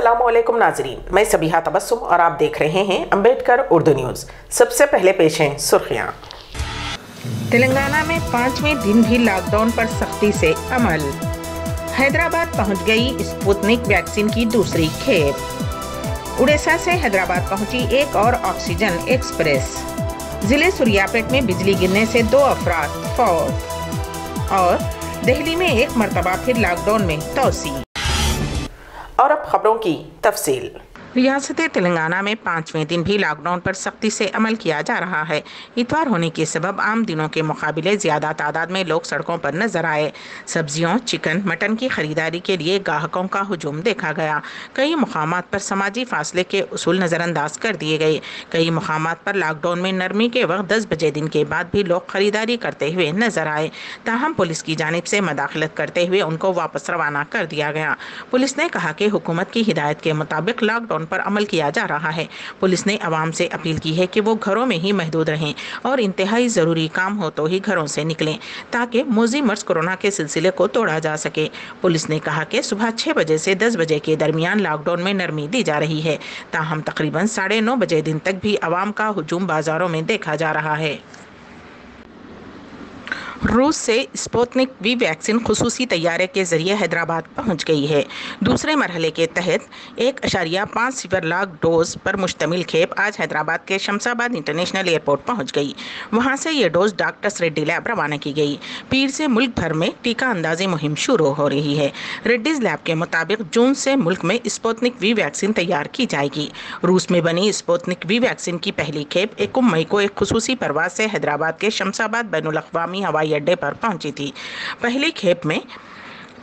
अस्सलाम वालेकुम नाजरीन, मैं सबीहा तबस्सुम और आप देख रहे हैं अम्बेडकर उर्दू न्यूज़। सबसे पहले पेश हैं सुर्खियां। तेलंगाना में 5वें दिन भी लॉकडाउन पर सख्ती से अमल। हैदराबाद पहुंच गई स्पुतनिक वैक्सीन की दूसरी खेप। उड़ीसा से हैदराबाद पहुंची एक और ऑक्सीजन एक्सप्रेस। जिले सुरियापेट में बिजली गिरने से 2 अफराद फौत। और दिल्ली में एक मरतबा फिर लॉकडाउन में तोसी। और अब खबरों की तफसील। रियासत तेलंगाना में 5वें दिन भी लॉकडाउन पर सख्ती से अमल किया जा रहा है। इतवार होने के सबब आम दिनों के मुकाबले ज़्यादा तादाद में लोग सड़कों पर नजर आए। सब्जियों, चिकन, मटन की खरीदारी के लिए ग्राहकों का हुजूम देखा गया। कई मुकामात पर समाजी फासले के उसूल नज़रअंदाज कर दिए गए। कई मुकामात पर लॉकडाउन में नरमी के वक्त 10 बजे दिन के बाद भी लोग खरीदारी करते हुए नजर आए। ताहम पुलिस की जानिब से मदाखलत करते हुए उनको वापस रवाना कर दिया गया। पुलिस ने कहा कि हुकूमत की हिदायत के मुताबिक लॉकडाउन पर अमल किया जा रहा है। पुलिस ने आवाम से अपील की है कि वो घरों में ही महदूद रहें और इंतहाई ज़रूरी काम हो तो ही घरों से निकलें ताकि मौजी मर्ज कोरोना के सिलसिले को तोड़ा जा सके। पुलिस ने कहा कि सुबह 6 बजे से 10 बजे के दरमियान लॉकडाउन में नरमी दी जा रही है। ताहम तकरीबन 9:30 बजे दिन तक भी आवाम का हुजूम बाजारों में देखा जा रहा है। रूस से स्पुतनिक वी वैक्सीन खुसूसी तैयारे के जरिए हैदराबाद पहुंच गई है। दूसरे मरहले के तहत 1.50 लाख डोज पर मुश्तमिल खेप आज हैदराबाद के शमशाबाद इंटरनेशनल एयरपोर्ट पहुंच गई। वहां से ये डोज डॉक्टर्स रेड्डी लैब रवाना की गई। पीर से मुल्क भर में टीका अंदाजी मुहिम शुरू हो रही है। रेड्डीज लैब के मुताबिक जून से मुल्क में स्पुतनिक वी वैक्सीन तैयार की जाएगी। रूस में बनी स्पुतनिक वी वैक्सीन की पहली खेप 21 मई को एक खुसूसी परवाज से हैदराबाद के शमशाबाद बैनुल अक़वामी हवाई अड्डे पर पहुंची थी। पहली खेप में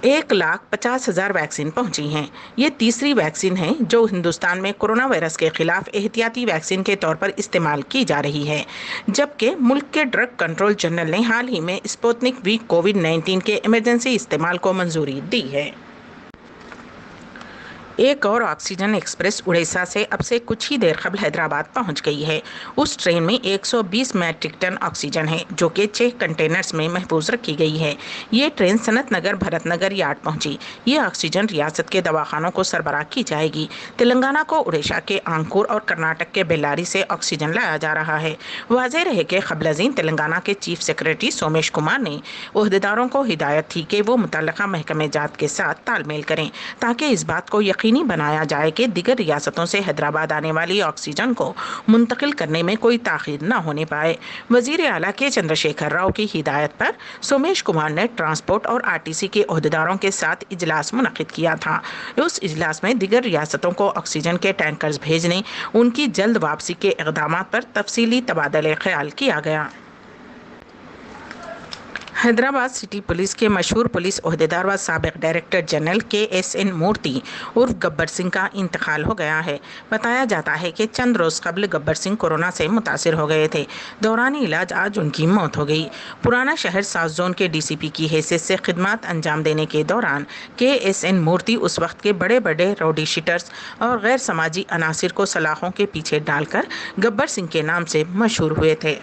1,50,000 वैक्सीन पहुंची हैं। ये तीसरी वैक्सीन है जो हिंदुस्तान में कोरोना वायरस के खिलाफ एहतियाती वैक्सीन के तौर पर इस्तेमाल की जा रही है। जबकि मुल्क के ड्रग कंट्रोल जनरल ने हाल ही में स्पुतनिक वी कोविड-19 के इमरजेंसी इस्तेमाल को मंजूरी दी है। एक और ऑक्सीजन एक्सप्रेस उड़ीसा से अब से कुछ ही देर कबल हैदराबाद पहुंच गई है। उस ट्रेन में 120 मैट्रिक टन ऑक्सीजन है जो कि 6 कंटेनर्स में महफूज रखी गई है। ये ट्रेन सनत नगर भरत नगर यार्ड पहुंची। ये ऑक्सीजन रियासत के दवाखानों को सरबराह की जाएगी। तेलंगाना को उड़ीसा के आंकूर और कर्नाटक के बेल्लारी से ऑक्सीजन लाया जा रहा है। वाज़ेह रहे कि क़ब्ल तेलंगाना के चीफ सेक्रेटरी सोमेश कुमार ने ओहदेदारों को हिदायत थी कि वो मुतल्लिका महकमे जात के साथ तालमेल करें ताकि इस बात को यकीनी बनाया जाए कि दीगर रियासतों से हैदराबाद आने वाली ऑक्सीजन को मुंतकिल करने में कोई ताख़ीर न होने पाए। वज़ीर आला के चंद्रशेखर राव की हिदायत पर सोमेश कुमार ने ट्रांसपोर्ट और आरटीसी के ओहदेदारों के साथ इजलास मुनक़िद किया था। उस इजलास में दीगर रियासतों को ऑक्सीजन के टैंकर्स भेजने, उनकी जल्द वापसी के इक़दाम पर तफसीली तबादले ख्याल किया गया। हैदराबाद सिटी पुलिस के मशहूर पुलिस ओहदेदार व साबिक़ डायरेक्टर जनरल KSN मूर्ति उर्फ गब्बर सिंह का इंतकाल हो गया है। बताया जाता है कि चंद रोज़ कबल गब्बर सिंह कोरोना से मुतासिर हो गए थे। दौरान इलाज आज उनकी मौत हो गई। पुराना शहर साउथ जोन के DCP की हैसियत से खिदमत अंजाम देने के दौरान KSN मूर्ति उस वक्त के बड़े बड़े राउडी शीटर्स और गैर समाजी अनासिर को सलाखों के पीछे डालकर गब्बर सिंह के नाम से मशहूर हुए थे।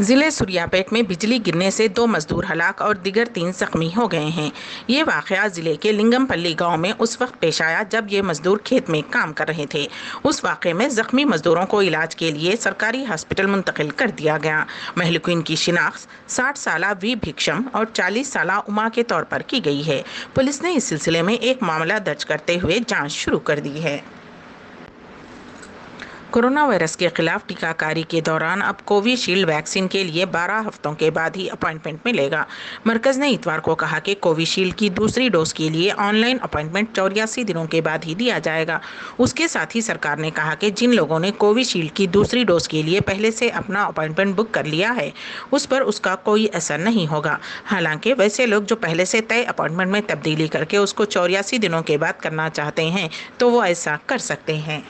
ज़िले सुरियापेट में बिजली गिरने से 2 मजदूर हलाक और दिगर 3 जख्मी हो गए हैं। ये वाक़या ज़िले के लिंगमपल्ली गांव में उस वक्त पेश आया जब ये मजदूर खेत में काम कर रहे थे। उस वाक़े में जख्मी मजदूरों को इलाज के लिए सरकारी हॉस्पिटल मुंतकिल कर दिया गया। महलूकिन की शिनाख्त 60 साला वी भिक्षम और 40 साला उमा के तौर पर की गई है। पुलिस ने इस सिलसिले में एक मामला दर्ज करते हुए जाँच शुरू कर दी है। कोरोना वायरस के खिलाफ टीकाकारी के दौरान अब कोविशील्ड वैक्सीन के लिए 12 हफ्तों के बाद ही अपॉइंटमेंट मिलेगा। मरकज़ ने इतवार को कहा कि कोविशील्ड की दूसरी डोज के लिए ऑनलाइन अपॉइंटमेंट 84 दिनों के बाद ही दिया जाएगा। उसके साथ ही सरकार ने कहा कि जिन लोगों ने कोविशील्ड की दूसरी डोज के लिए पहले से अपना अपॉइंटमेंट बुक कर लिया है उस पर उसका कोई असर नहीं होगा। हालांकि वैसे लोग जो पहले से तय अपॉइंटमेंट में तब्दीली करके उसको 84 दिनों के बाद करना चाहते हैं तो वो ऐसा कर सकते हैं।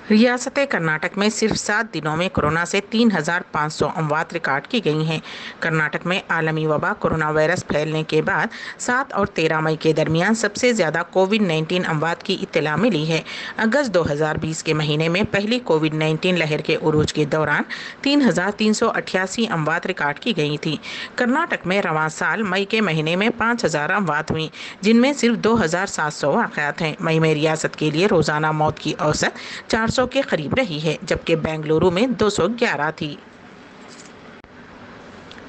ریاست کرناٹک میں صرف 7 دنوں میں کورونا سے 3,500 اموات ریکارڈ کی گئی ہیں۔ کرناٹک میں عالمی وبا کورونا وائرس پھیلنے کے بعد 7 اور 13 مئی کے درمیان سب سے زیادہ کووڈ-19 اموات کی اطلاع ملی ہے۔ اگست 2020 کے مہینے میں پہلی کووڈ-19 لہر کے عروج کے دوران 3,388 اموات ریکارڈ کی گئی تھی۔ کرناٹک میں رواں سال مئی کے مہینے میں 5,000 اموات ہوئیں، جن میں صرف 2,700 واقعات ہیں۔ مئی میں ریاست کے لیے روزانہ موت کی اوسط 400 کے قریب رہی ہے، جبکہ بنگلورو میں 211 تھی۔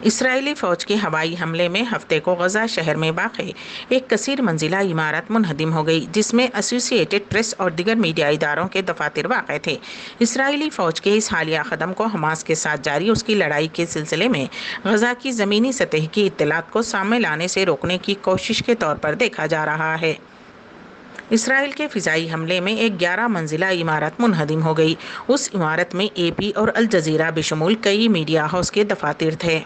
اسرائیلی فوج کے ہوائی حملے میں ہفتے کو غزہ شہر میں واقع ایک کثیر منزلہ عمارت منہدم ہو گئی، جس میں ایسوسی ایٹڈ پریس اور دیگر میڈیا اداروں کے دفاتر واقع تھے۔ اسرائیلی فوج کے اس حالیہ قدم کو حماس کے ساتھ جاری اس کی لڑائی کے سلسلے میں غزہ کی زمینی سطح کی اطلاعات کو سامنے لانے سے روکنے کی کوشش کے طور پر دیکھا جا رہا ہے۔ اسرائیل کے فضائی حملے میں ایک 11 منزلہ عمارت منہدم ہو گئی۔ اس عمارت میں اے پی اور الجزیرہ بشمول کئی میڈیا ہاؤس کے دفاتر تھے۔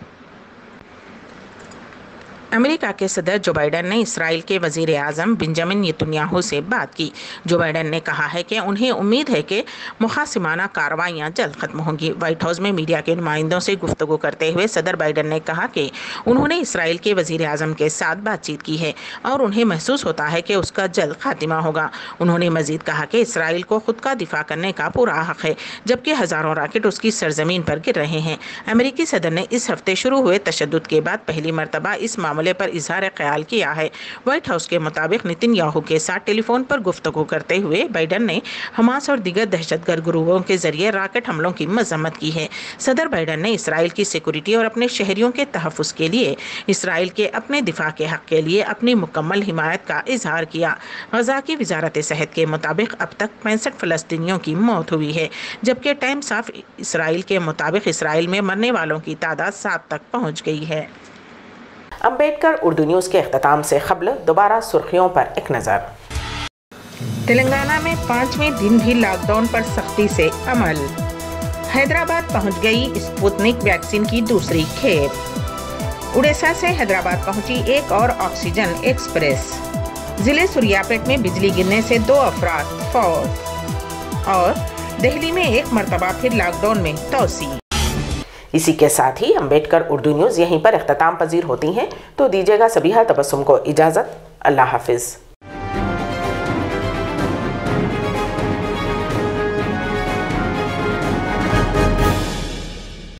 امریکہ کے صدر جو بائیڈن نے اسرائیل کے وزیر اعظم بنجامن نیتنیاہو سے بات کی۔ جو بائیڈن نے کہا ہے کہ انہیں امید ہے کہ مخاصمانہ کارروائیاں جلد ختم ہوں گی۔ وائٹ ہاؤس میں میڈیا کے نمائندوں سے گفتگو کرتے ہوئے صدر بائیڈن نے کہا کہ انہوں نے اسرائیل کے وزیر اعظم کے ساتھ بات چیت کی ہے اور انہیں محسوس ہوتا ہے کہ اس کا جلد خاتمہ ہوگا۔ انہوں نے مزید کہا کہ اسرائیل کو خود کا دفاع کرنے کا پورا حق ہے، جبکہ ہزاروں راکٹ اس کی سرزمین پر گر رہے ہیں۔ امریکی صدر نے اس ہفتے شروع ہوئے تشدد کے بعد پہلی مرتبہ اس معاملے پر اظہار خیال کیا ہے۔ وائٹ ہاؤس کے مطابق نیتنیاہو کے ساتھ ٹیلی فون پر گفتگو کرتے ہوئے بائیڈن نے حماس اور دیگر دہشت گرد گروہوں کے ذریعے راکٹ حملوں کی مذمت کی ہے۔ صدر بائیڈن نے اسرائیل کی سیکورٹی اور اپنے شہریوں کے تحفظ کے لیے اسرائیل کے اپنے دفاع کے حق کے لیے اپنی مکمل حمایت کا اظہار کیا۔ غزہ کی وزارت صحت کے مطابق اب تک 65 فلسطینیوں کی موت ہوئی ہے، جبکہ ٹائمز آف اسرائیل کے مطابق اسرائیل میں مرنے والوں کی تعداد 7 تک پہنچ گئی ہے۔ امبیڈکر اردو نیوز کے اختتام سے قبل دوبارہ سرخیوں پر ایک نظر۔ تلنگانہ میں 5ویں دن بھی لاک ڈاؤن پر سختی سے عمل۔ حیدرآباد پہنچ گئی اسپوتنک ویکسین کی دوسری کھیپ۔ اڑیسہ سے حیدرآباد پہنچی ایک اور آکسیجن ایکسپریس۔ ضلع سوریا پیٹ میں بجلی گرنے سے 2 افراد فوت۔ اور دہلی میں ایک مرتبہ پھر لاک ڈاؤن میں توسیع۔ اسی کے ساتھ ہی امبیڈکر اردو نیوز یہیں پر اختتام پذیر ہوتی ہیں، تو دیجیے گا سبیحہ تبسم کو اجازت۔ اللہ حافظ۔